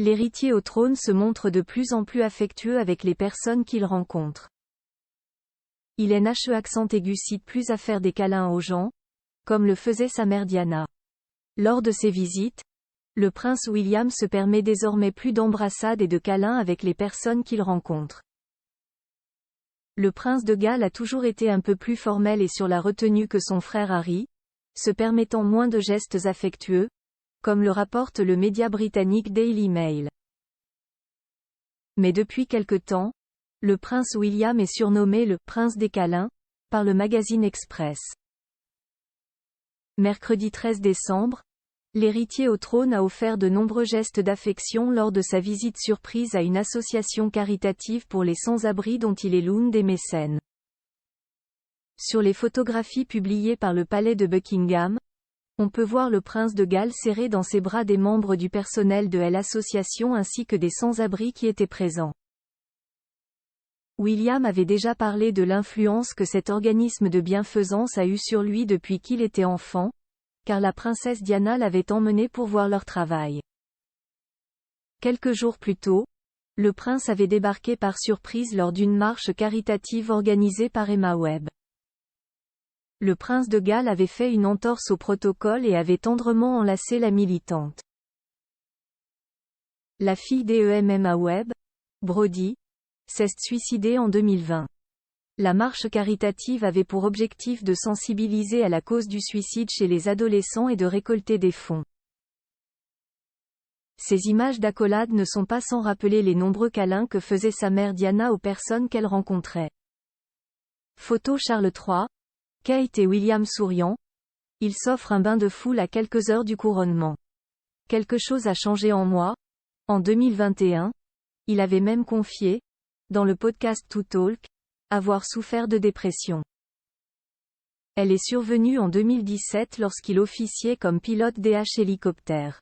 L'héritier au trône se montre de plus en plus affectueux avec les personnes qu'il rencontre. Il est cite plus à faire des câlins aux gens, comme le faisait sa mère Diana. Lors de ses visites, le prince William se permet désormais plus d'embrassades et de câlins avec les personnes qu'il rencontre. Le prince de Galles a toujours été un peu plus formel et sur la retenue que son frère Harry, se permettant moins de gestes affectueux, comme le rapporte le média britannique Daily Mail. Mais depuis quelque temps, le prince William est surnommé le « prince des câlins » par le magazine Express. Mercredi 13 décembre, l'héritier au trône a offert de nombreux gestes d'affection lors de sa visite surprise à une association caritative pour les sans-abri dont il est l'une des mécènes. Sur les photographies publiées par le palais de Buckingham, on peut voir le prince de Galles serrer dans ses bras des membres du personnel de l'association ainsi que des sans-abri qui étaient présents. William avait déjà parlé de l'influence que cet organisme de bienfaisance a eue sur lui depuis qu'il était enfant, car la princesse Diana l'avait emmené pour voir leur travail. Quelques jours plus tôt, le prince avait débarqué par surprise lors d'une marche caritative organisée par Emma Webb. Le prince de Galles avait fait une entorse au protocole et avait tendrement enlacé la militante. La fille d'Emma Webb, Brody, s'est suicidée en 2020. La marche caritative avait pour objectif de sensibiliser à la cause du suicide chez les adolescents et de récolter des fonds. Ces images d'accolade ne sont pas sans rappeler les nombreux câlins que faisait sa mère Diana aux personnes qu'elle rencontrait. Photo Charles III, Kate et William souriant. Il s'offre un bain de foule à quelques heures du couronnement. Quelque chose a changé en moi. En 2021, il avait même confié, dans le podcast To Talk, avoir souffert de dépression. Elle est survenue en 2017 lorsqu'il officiait comme pilote DH hélicoptère.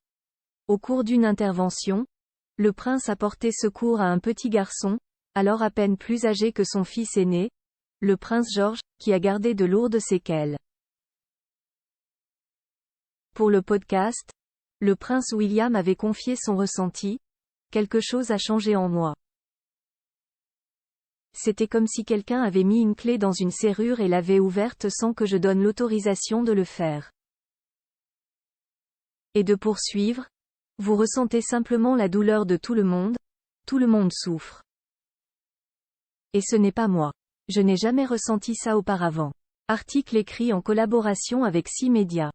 Au cours d'une intervention, le prince a porté secours à un petit garçon, alors à peine plus âgé que son fils aîné, le prince George, qui a gardé de lourdes séquelles. Pour le podcast, le prince William avait confié son ressenti. Quelque chose a changé en moi. C'était comme si quelqu'un avait mis une clé dans une serrure et l'avait ouverte sans que je donne l'autorisation de le faire. Et de poursuivre, vous ressentez simplement la douleur de tout le monde souffre. Et ce n'est pas moi. Je n'ai jamais ressenti ça auparavant. Article écrit en collaboration avec 6 médias.